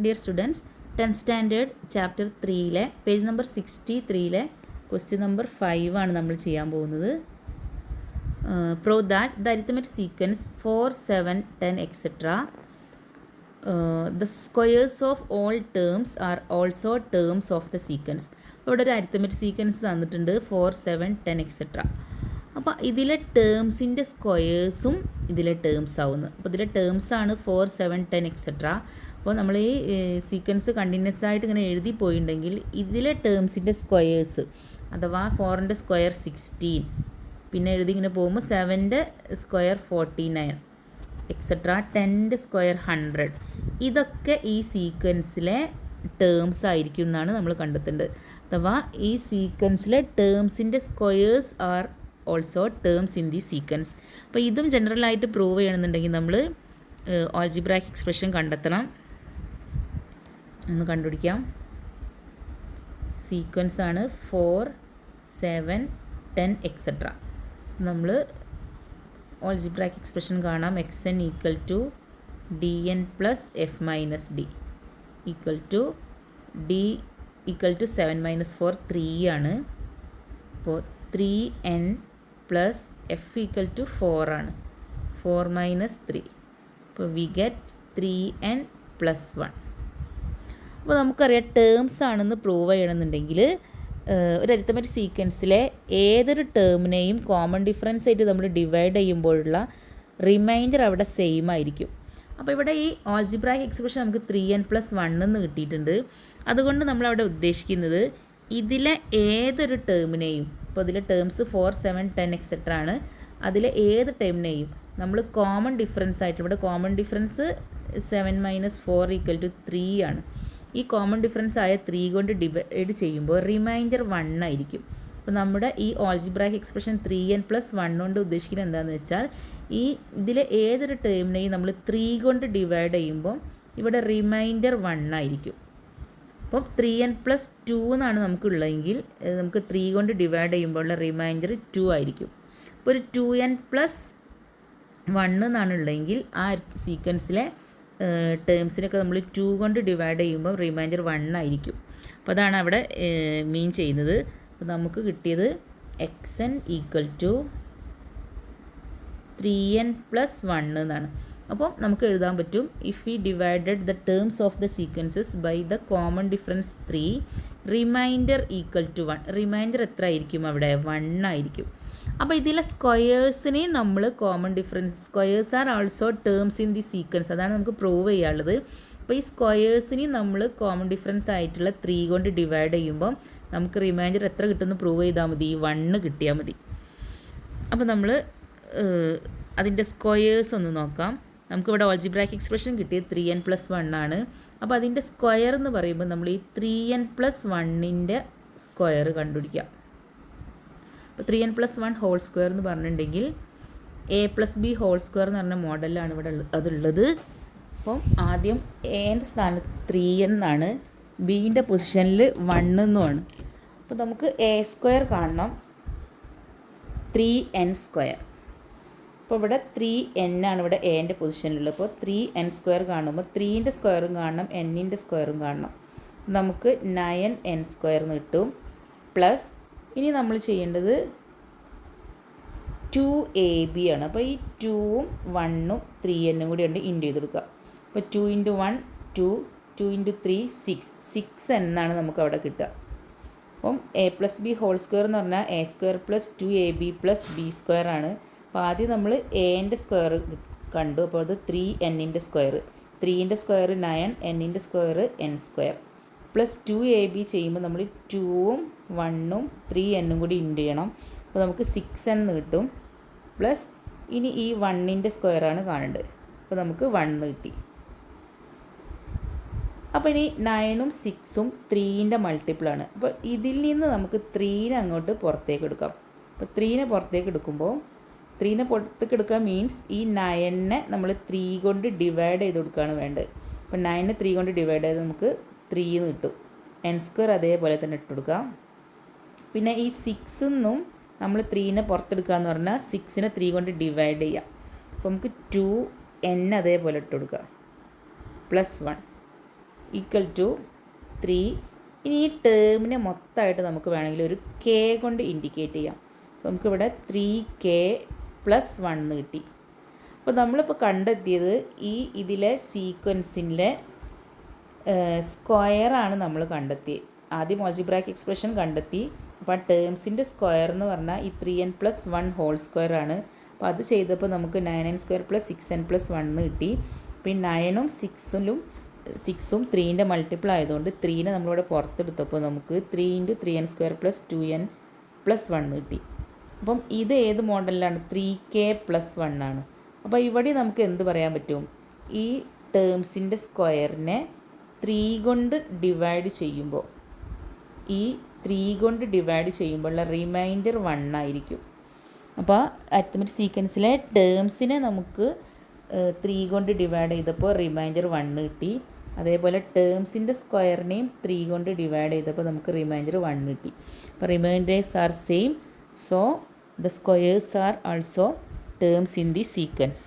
Dear students, 10th standard chapter 3-ലെ page number 63-ലെ question number 5 ആണ് നമ്മൾ ചെയ്യാൻ പോകുന്നത്. Prove that the arithmetic sequence 4, 7, 10 etcetera the squares of all terms are also terms of the sequence. ഇവിടെ ഒരു arithmetic sequence തന്നിട്ടുണ്ട് 4, 7, 10 etcetera. അപ്പോൾ ഇതിലെ ടേംസിൻ്റെ സ്ക്വയേഴ്സും ഇതിലെ ടേംസ് ആവുന്നു. അപ്പോൾ ഇതിലെ ടേംസാണ് 4, 7, 10 എക്സെട്ര. അപ്പോൾ നമ്മൾ ഈ സീക്വൻസ് കണ്ടിന്യൂസ് ആയിട്ട് ഇങ്ങനെ എഴുതി പോയിട്ടുണ്ടെങ്കിൽ ഇതിലെ ടേംസിൻ്റെ സ്ക്വയേഴ്സ് അഥവാ 4ൻ്റെ സ്ക്വയർ 16, പിന്നെ എഴുതി ഇങ്ങനെ പോകുമ്പോൾ 7ൻ്റെ സ്ക്വയർ 49 എക്സെട്ര, 10ൻ്റെ സ്ക്വയർ 100. ഇതൊക്കെ ഈ സീക്വൻസിലെ ടേംസ് ആയിരിക്കും എന്നാണ് നമ്മൾ കണ്ടെത്തേണ്ടത്. അഥവാ ഈ സീക്വൻസിലെ ടേംസിൻ്റെ squares are also terms in the sequence. അപ്പോൾ ഇതും ജനറലായിട്ട് പ്രൂവ് ചെയ്യണമെന്നുണ്ടെങ്കിൽ നമ്മൾ ആൾജിബ്രായിക് എക്സ്പ്രഷൻ കണ്ടെത്തണം. ഒന്ന് കണ്ടുപിടിക്കാം. സീക്വൻസ് ആണ് 4, 7, 10 എക്സെട്ര. നമ്മൾ ആൾജിബ്രായിക് എക്സ്പ്രഷൻ കാണാം. xn equal to dn plus f minus d equal to d equal to 7 minus 4 3 ആണ്. അപ്പോൾ 3n plus f equal to 4 ആണ്. 4 മൈനസ് 3. അപ്പോൾ വി ഗെറ്റ് 3n പ്ലസ് 1. അപ്പോൾ നമുക്കറിയാം ടേംസ് ആണെന്ന് പ്രൂവ് ചെയ്യണമെന്നുണ്ടെങ്കിൽ ഒരു അരിത്തമെറ്റിക് സീക്വൻസിലെ ഏതൊരു ടേമിനെയും കോമൺ ഡിഫറൻസ് ആയിട്ട് നമ്മൾ ഡിവൈഡ് ചെയ്യുമ്പോഴുള്ള റിമൈൻഡർ അവിടെ സെയിം ആയിരിക്കും. അപ്പോൾ ഇവിടെ ഈ ആൾജിബ്രായിക് എക്സ്പ്രഷൻ നമുക്ക് 3n പ്ലസ് 1 എന്ന് കിട്ടിയിട്ടുണ്ട്. അതുകൊണ്ട് നമ്മളവിടെ ഉദ്ദേശിക്കുന്നത് ഇതിലെ ഏതൊരു ടേമിനെയും, ഇപ്പോൾ ഇതിലെ ടേംസ് 4, 7, 10 എക്സെട്ര ആണ്, അതിലെ ഏത് ടേമിനെയും നമ്മൾ കോമൺ ഡിഫറൻസ് ആയിട്ട്, ഇവിടെ common difference 7 minus 4 equal to 3 ആണ്. ഈ കോമൺ ഡിഫറൻസ് ആയ 3 കൊണ്ട് ഡിവൈഡ് ചെയ്യുമ്പോൾ റിമൈൻഡർ 1 ആയിരിക്കും. അപ്പോൾ നമ്മുടെ ഈ ആൾജിബ്രായിക് എക്സ്പ്രഷൻ 3n പ്ലസ് 1 കൊണ്ട് ഉദ്ദേശിക്കുന്നത് എന്താണെന്ന് വെച്ചാൽ ഈ ഇതിലെ ഏതൊരു ടേമിനെയും നമ്മൾ 3 കൊണ്ട് ഡിവൈഡ് ചെയ്യുമ്പോൾ ഇവിടെ റിമൈൻഡർ 1 ആയിരിക്കും. അപ്പം 3n പ്ലസ് 2 എന്നാണ് നമുക്കുള്ളതെങ്കിൽ നമുക്ക് 3 കൊണ്ട് ഡിവൈഡ് ചെയ്യുമ്പോൾ ഉള്ള റിമൈൻഡർ 2 ആയിരിക്കും. അപ്പോൾ ഒരു 2n പ്ലസ് 1 എന്നാണ് ഉള്ളതെങ്കിൽ ആ സീക്വൻസിലെ ടേംസിനൊക്കെ നമ്മൾ 2 കൊണ്ട് ഡിവൈഡ് ചെയ്യുമ്പോൾ റിമൈൻഡർ 1 ആയിരിക്കും. അപ്പോൾ അതാണ് അവിടെ മീൻ ചെയ്യുന്നത്. അപ്പോൾ നമുക്ക് കിട്ടിയത് xn equal to 3n plus 1 എന്നാണ്. അപ്പോൾ നമുക്ക് എഴുതാൻ പറ്റും if we divided the terms of the sequences by the common difference 3, remainder equal to 1. Remainder എത്ര ആയിരിക്കും അവിടെ? 1 ആയിരിക്കും. അപ്പോൾ ഇതിലെ സ്ക്വയേഴ്സിനെ നമ്മൾ common difference, squares are also terms in the sequence, അതാണ് നമുക്ക് പ്രൂവ് ചെയ്യാനുള്ളത്. അപ്പോൾ ഈ സ്ക്വയേഴ്സിനെ നമ്മൾ കോമൺ ഡിഫറൻസ് ആയിട്ടുള്ള 3 കൊണ്ട് ഡിവൈഡ് ചെയ്യുമ്പോൾ നമുക്ക് റിമൈൻഡർ എത്ര കിട്ടുമെന്ന് പ്രൂവ് ചെയ്താൽ മതി? 1 കിട്ടിയാൽ മതി. അപ്പോൾ നമ്മൾ അതിൻ്റെ സ്ക്വയേഴ്സ് ഒന്ന് നോക്കാം. നമുക്കിവിടെ ആൾജിബ്രായിക് എക്സ്പ്രഷൻ കിട്ടിയത് 3n പ്ലസ് 1 ആണ്. അപ്പോൾ അതിൻ്റെ സ്ക്വയർ എന്ന് പറയുമ്പോൾ നമ്മൾ ഈ 3n പ്ലസ് 1ൻ്റെ സ്ക്വയർ കണ്ടുപിടിക്കാം. അപ്പോൾ 3n പ്ലസ് 1 ഹോൾ സ്ക്വയർ എന്ന് പറഞ്ഞിട്ടുണ്ടെങ്കിൽ a plus b whole square എന്ന് പറഞ്ഞ മോഡലാണ് ഇവിടെ അതുള്ളത്. അപ്പം ആദ്യം എൻ്റെ സ്ഥാനത്ത് 3n എന്നാണ്, ബീൻ്റെ പൊസിഷനിൽ 1 എന്നുമാണ്. അപ്പോൾ നമുക്ക് a സ്ക്വയർ കാണണം, 3n സ്ക്വയർ. അപ്പോൾ ഇവിടെ 3n ആണ് ഇവിടെ എൻ്റെ പൊസിഷനിലുള്ളത്. അപ്പോൾ 3n സ്ക്വയർ കാണുമ്പോൾ 3ൻ്റെ സ്ക്വയറും കാണണം, n-ൻ്റെ സ്ക്വയറും കാണണം. നമുക്ക് 9n സ്ക്വയർ എന്ന് കിട്ടും. പ്ലസ് ഇനി നമ്മൾ ചെയ്യേണ്ടത് 2ab ആണ്. അപ്പോൾ ഈ 2ഉം 1ഉം 3n കൂടി ഉണ്ട് ഇൻറ്റു ചെയ്ത് കൊടുക്കുക. അപ്പോൾ 2 × 1 2, 2 × 3 6n എന്നാണ് നമുക്ക് അവിടെ കിട്ടുക. അപ്പം a plus b whole square എന്ന് പറഞ്ഞാൽ a square plus 2ab plus b square ആണ്. അപ്പോൾ ആദ്യം നമ്മൾ എൻ്റെ സ്ക്വയർ കണ്ടു. അപ്പോൾ അത് 3n-ൻ്റെ സ്ക്വയർ, 3ൻ്റെ സ്ക്വയർ 9, n-ൻ്റെ square n square plus 2ab ചെയ്യുമ്പോൾ നമ്മൾ 2ഉം 1ഉം 3n കൂടി ഇൻറ്റു ചെയ്യണം. അപ്പോൾ നമുക്ക് 6n എന്ന് കിട്ടും. പ്ലസ് ഇനി ഈ 1ൻ്റെ സ്ക്വയറാണ് കാണേണ്ടത്. അപ്പോൾ നമുക്ക് 1 കിട്ടി. അപ്പോൾ ഇനി 9ഉം 6ഉം 3ൻ്റെ മൾട്ടിപ്പിളാണ്. അപ്പോൾ ഇതിൽ നിന്ന് നമുക്ക് 3നെ അങ്ങോട്ട് പുറത്തേക്ക് എടുക്കാം. അപ്പോൾ 3നെ പുറത്തേക്ക് എടുക്കുമ്പോൾ 3നെ പുറത്തേക്ക് എടുക്കുക മീൻസ് ഈ 9നെ നമ്മൾ 3 കൊണ്ട് ഡിവൈഡ് ചെയ്ത് കൊടുക്കുകയാണ് വേണ്ടത്. അപ്പോൾ 9നെ 3 കൊണ്ട് ഡിവൈഡ് ചെയ്ത് നമുക്ക് 3 എന്ന് കിട്ടും. n സ്ക്വയർ അതേപോലെ തന്നെ ഇട്ട് കൊടുക്കാം. പിന്നെ ഈ 6 നിന്നും നമ്മൾ 3നെ പുറത്തെടുക്കുക എന്ന് പറഞ്ഞാൽ 6നെ 3 കൊണ്ട് ഡിവൈഡ് ചെയ്യാം. അപ്പോൾ നമുക്ക് 2n അതേപോലെ ഇട്ട് കൊടുക്കുക പ്ലസ് 1. Equal to 3. ഇനി ഈ ടേമിനെ മൊത്തമായിട്ട് നമുക്ക് വേണമെങ്കിൽ ഒരു കെ കൊണ്ട് ഇൻഡിക്കേറ്റ് ചെയ്യാം. അപ്പോൾ നമുക്കിവിടെ 3k + 1 എന്ന് കിട്ടി. അപ്പോൾ നമ്മളിപ്പോൾ കണ്ടെത്തിയത് ഇതിലെ സീക്വൻസിൻ്റെ സ്ക്വയറാണ് നമ്മൾ കണ്ടെത്തിയത്. ആദ്യം ആൾജിബ്രായിക് എക്സ്പ്രഷൻ കണ്ടെത്തി. അപ്പോൾ ആ ടേംസിൻ്റെ സ്ക്വയർ എന്ന് പറഞ്ഞാൽ ഈ 3n + 1 ഹോൾ സ്ക്വയർ ആണ്. അപ്പോൾ അത് ചെയ്തപ്പോൾ നമുക്ക് 9n² + 6n + 1 എന്ന് കിട്ടി. പിന്നെ 9ഉം 6ഉം 3ൻ്റെ മൾട്ടിപ്പിൾ ആയതുകൊണ്ട് 3നെ നമ്മളിവിടെ പുറത്തെടുത്തപ്പോൾ നമുക്ക് 3 × 3n² + 2n + 1 കിട്ടി. അപ്പം ഇത് ഏത് മോഡലിലാണ്? 3k + 1 ആണ്. അപ്പോൾ ഇവിടെ നമുക്ക് എന്ത് പറയാൻ പറ്റും? ഈ ടേംസിൻ്റെ സ്ക്വയറിനെ 3 കൊണ്ട് ഡിവൈഡ് ചെയ്യുമ്പോൾ ഉള്ള റിമൈൻഡർ 1 ആയിരിക്കും. അപ്പോൾ അരിത്മെറ്റിക് സീക്വൻസിലെ ടേംസിനെ നമുക്ക് 3 കൊണ്ട് ഡിവൈഡ് ചെയ്തപ്പോൾ റിമൈൻഡർ 1 കിട്ടി. അതേപോലെ ടേംസിൻ്റെ സ്ക്വയറിനെയും 3 കൊണ്ട് ഡിവൈഡ് ചെയ്തപ്പോൾ നമുക്ക് റിമൈൻഡർ 1 കിട്ടി. അപ്പോൾ reminders are same, so the squares are also terms in the sequence.